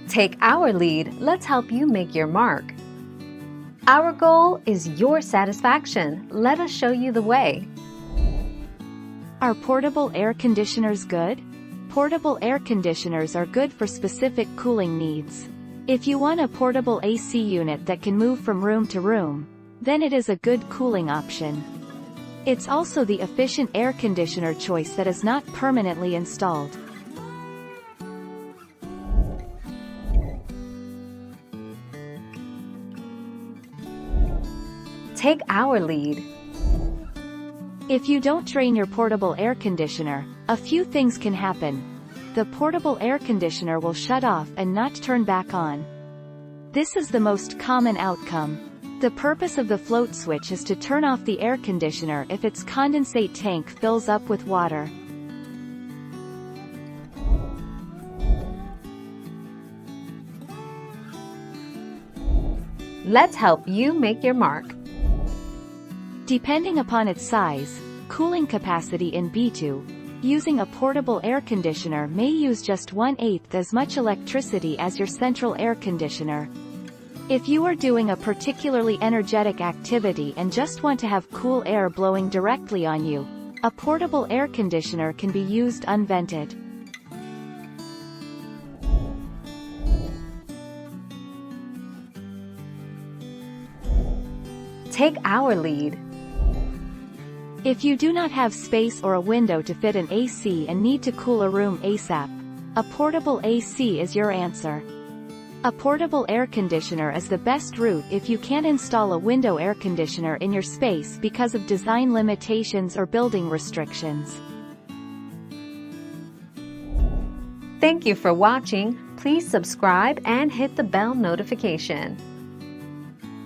Take our lead, let's help you make your mark. Our goal is your satisfaction. Let us show you the way. Are portable air conditioners good? Portable air conditioners are good for specific cooling needs. If you want a portable AC unit that can move from room to room, then it is a good cooling option. It's also the efficient air conditioner choice that is not permanently installed. Take our lead. If you don't train your portable air conditioner, a few things can happen. The portable air conditioner will shut off and not turn back on. This is the most common outcome. The purpose of the float switch is to turn off the air conditioner if its condensate tank fills up with water. Let's help you make your mark. Depending upon its size, cooling capacity in B2, using a portable air conditioner may use just 1/8 as much electricity as your central air conditioner. If you are doing a particularly energetic activity and just want to have cool air blowing directly on you, a portable air conditioner can be used unvented. Take our lead. If you do not have space or a window to fit an AC and need to cool a room ASAP, a portable AC is your answer. A portable air conditioner is the best route if you can't install a window air conditioner in your space because of design limitations or building restrictions. Thank you for watching. Please subscribe and hit the bell notification.